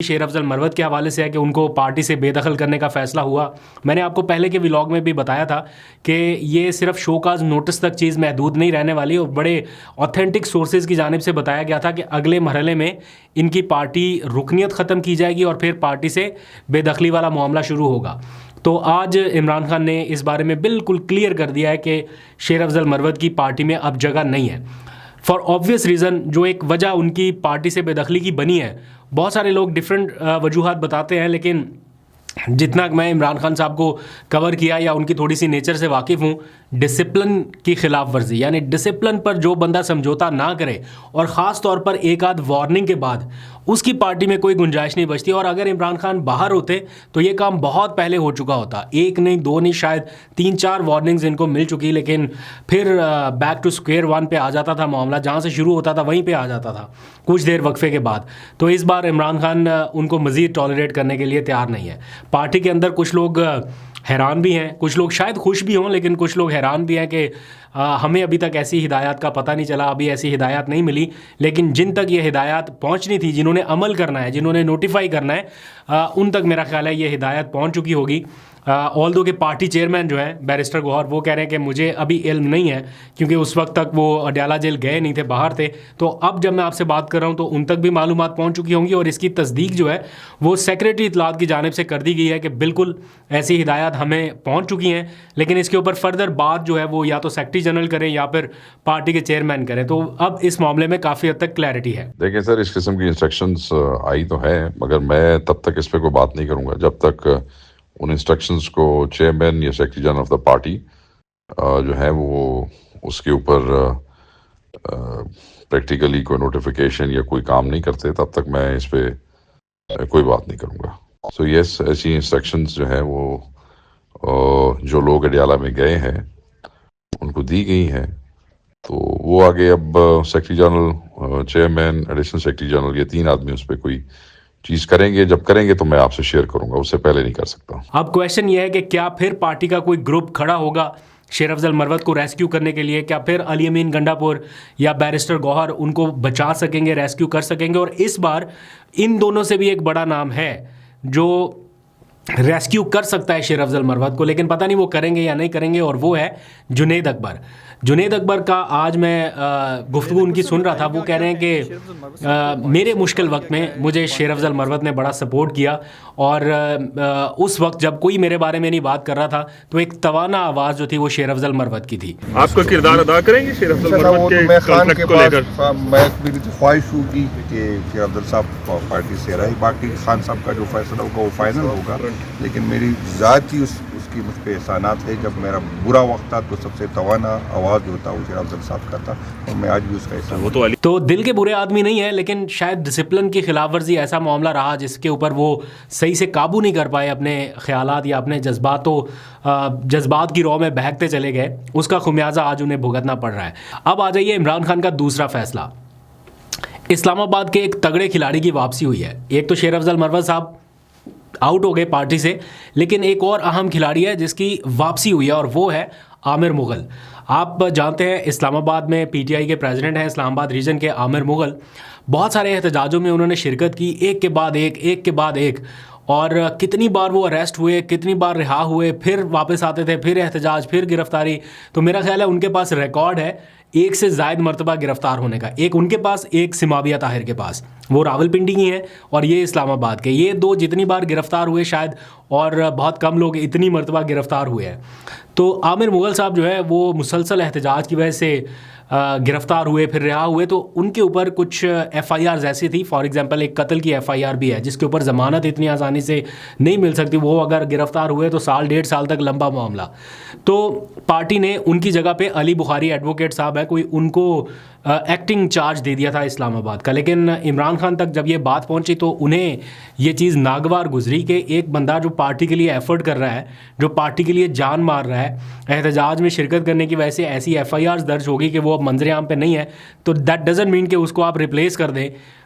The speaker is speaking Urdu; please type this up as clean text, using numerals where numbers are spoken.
شیر افضل مروت کے حوالے سے ہے کہ ان کو پارٹی سے بے دخل کرنے کا فیصلہ ہوا. میں نے آپ کو پہلے کے ولاگ میں بھی بتایا تھا کہ یہ صرف شو کاز نوٹس تک چیز محدود نہیں رہنے والی, اور بڑے اوتھینٹک سورسز کی جانب سے بتایا گیا تھا کہ اگلے مرحلے میں ان کی پارٹی رکنیت ختم کی جائے گی اور پھر پارٹی سے بے دخلی والا معاملہ شروع ہوگا. تو آج عمران خان نے اس بارے میں بالکل کلیئر کر دیا ہے کہ شیر افضل مروت کی پارٹی میں اب جگہ نہیں ہے. فار آبویس ریزن, جو ایک وجہ ان کی پارٹی سے بے دخلی کی بنی ہے, بہت سارے لوگ ڈفرینٹ وجوہات بتاتے ہیں, لیکن جتنا میں عمران خان صاحب کو کور کیا یا ان کی تھوڑی سی نیچر سے واقف ہوں, ڈسپلن کی خلاف ورزی, یعنی ڈسپلن پر جو بندہ سمجھوتا نہ کرے اور خاص طور پر ایک آدھ وارننگ کے بعد, اس کی پارٹی میں کوئی گنجائش نہیں بچتی. اور اگر عمران خان باہر ہوتے تو یہ کام بہت پہلے ہو چکا ہوتا, ایک نہیں دو نہیں شاید 3-4 وارننگز ان کو مل چکی, لیکن پھر بیک ٹو اسکوئر ون پہ آ جاتا تھا معاملہ, جہاں سے شروع ہوتا تھا وہیں پہ آ جاتا تھا کچھ دیر وقفے کے بعد. تو اس بار عمران خان ان کو مزید ٹالریٹ کرنے کے لیے تیار نہیں ہے. پارٹی کے اندر کچھ لوگ حیران بھی ہیں, کچھ لوگ شاید خوش بھی ہوں, لیکن کچھ لوگ حیران بھی ہیں کہ ہمیں ابھی تک ایسی ہدایات کا پتہ نہیں چلا, ابھی ایسی ہدایات نہیں ملی. لیکن جن تک یہ ہدایات پہنچنی تھی, جنہوں نے عمل کرنا ہے, جنہوں نے نوٹیفائی کرنا ہے, ان تک میرا خیال ہے یہ ہدایت پہنچ چکی ہوگی. آلدو کہ پارٹی چیئرمین جو ہیں بیرسٹر گوہر, وہ کہہ رہے ہیں کہ مجھے ابھی علم نہیں ہے, کیونکہ اس وقت تک وہ اڈیالہ جیل گئے نہیں تھے, باہر تھے. تو اب جب میں آپ سے بات کر رہا ہوں تو ان تک بھی معلومات پہنچ چکی ہوں گی, اور اس کی تصدیق جو ہے وہ سیکریٹری اطلاعات کی جانب سے کر دی گئی ہے کہ بالکل ایسی ہدایات ہمیں پہنچ چکی ہیں. لیکن اس کے اوپر فردر بات جو ہے وہ یا تو سیکریٹری جنرل کریں یا پھر پارٹی کے چیئرمین کریں. تو اب اس معاملے میں کافی حد تک کلیئرٹی ہے. دیکھیں سر, اس قسم کی انسٹرکشنز آئی تو ہے, مگر میں تب تک اس پہ کوئی بات نہیں کروں گا جب تک ان انسٹرکشنز کو چیئرمین یا secretary general of the party جو ہے وہ اس کے اوپر پریکٹیکلی کوئی نوٹیفیکیشن یا کوئی کام نہیں کرتے, تب تک میں اس پہ کوئی بات نہیں کروں گا. سو یس, ایسی انسٹرکشنز جو ہے وہ جو لوگ اڈیالہ میں گئے ہیں ان کو دی گئی ہیں, تو وہ آگے اب secretary general, chairman, additional secretary general, یہ 3 آدمی اس پہ کوئی چیز کریں گے. جب کریں گے تو میں آپ سے شیئر کروں گا, اس سے پہلے نہیں کر سکتا. اب کویشچن یہ ہے کہ کیا پھر پارٹی کا کوئی گروپ کھڑا ہوگا شیر افضل مروت کو ریسکیو کرنے کے لیے؟ کیا پھر علی امین گنڈا پور یا بیرسٹر گوہر ان کو بچا سکیں گے, ریسکیو کر سکیں گے؟ اور اس بار ان دونوں سے بھی ایک بڑا نام ہے جو ریسکیو کر سکتا ہے شیر افضل مروت کو, لیکن پتہ نہیں وہ کریں گے یا نہیں کریں گے, اور وہ ہے جنید اکبر. جنید اکبر کا آج میں گفتگو ان کی سن رہا تھا, وہ کہہ رہے ہیں کہ میرے مشکل وقت میں مجھے شیر افضل مروت نے بڑا سپورٹ کیا, اور اس وقت جب کوئی میرے بارے میں نہیں بات کر رہا تھا تو ایک توانا آواز جو تھی وہ شیر افضل مروت کی تھی. آپ کا کردار ادا کریں گے شیر افضل مروت کے کانٹیکٹ کو لے کر؟ میری تو خواہش ہوگی کہ شیر افضل صاحب پارٹی سے رہے, باقی خان صاحب کا جو فیصلہ ہوگا وہ فائنل ہوگا. لیکن میری ذاتی اس کی مجھ پہ احسانات ہے, جب میرا برا وقت تھا تو سب سے توانا آواز جو تھا وہ شیر افضل صاحب کا تھا, اور میں آج بھی اس کا احسان. تو دل کے برے آدمی نہیں ہے, لیکن شاید ڈسپلن کی خلاف ورزی ایسا معاملہ رہا جس کے اوپر وہ صحیح سے قابو نہیں کر پائے اپنے خیالات یا اپنے جذبات کی رو میں بہکتے چلے گئے, اس کا خمیازہ آج انہیں بھگتنا پڑ رہا ہے. اب آ جائیے عمران خان کا دوسرا فیصلہ. اسلام آباد کے ایک تگڑے کھلاڑی کی واپسی ہوئی ہے. ایک تو شیر افضل مروت صاحب آؤٹ ہو گئے پارٹی سے, لیکن ایک اور اہم کھلاڑی ہے جس کی واپسی ہوئی ہے, اور وہ ہے عامر مغل. آپ جانتے ہیں اسلام آباد میں پی ٹی آئی کے پریزیڈنٹ ہیں اسلام آباد ریجن کے عامر مغل. بہت سارے احتجاجوں میں انہوں نے شرکت کی, ایک کے بعد ایک, اور کتنی بار وہ اریسٹ ہوئے, کتنی بار رہا ہوئے, پھر واپس آتے تھے, پھر احتجاج, پھر گرفتاری. تو میرا خیال ہے ان کے پاس ریکارڈ ہے 1 سے زائد مرتبہ گرفتار ہونے کا. ایک ان کے پاس, ایک سماویہ طاہر کے پاس, وہ راول پنڈی کی ہیں, اور یہ اسلام آباد کے. یہ دو جتنی بار گرفتار ہوئے شاید, اور بہت کم لوگ اتنی مرتبہ گرفتار ہوئے ہیں. تو عامر مغل صاحب جو ہے وہ مسلسل احتجاج کی وجہ سے گرفتار ہوئے, پھر رہا ہوئے. تو ان کے اوپر کچھ ایف آئی آرز ایسی تھی, فار ایگزامپل ایک قتل کی ایف آئی آر بھی ہے جس کے اوپر ضمانت اتنی آسانی سے نہیں مل سکتی. وہ اگر گرفتار ہوئے تو 1.5 سال تک لمبا معاملہ. تو پارٹی نے ان کی جگہ پہ علی بخاری ایڈوکیٹ صاحب ہے کوئی, ان کو ایکٹنگ چارج دے دیا تھا اسلام آباد کا. لیکن عمران خان تک جب یہ بات پہنچی تو انہیں یہ چیز ناگوار گزری کہ ایک بندہ جو پارٹی کے لیے ایفرٹ کر رہا ہے, جو پارٹی کے لیے جان مار رہا ہے, احتجاج میں شرکت کرنے کی وجہ سے ایسی ایف آئی آرز درج ہوگی کہ وہ اب منظر عام پہ نہیں ہے, تو دیٹ ڈزنٹ مین کہ اس کو آپ ریپلیس کر دیں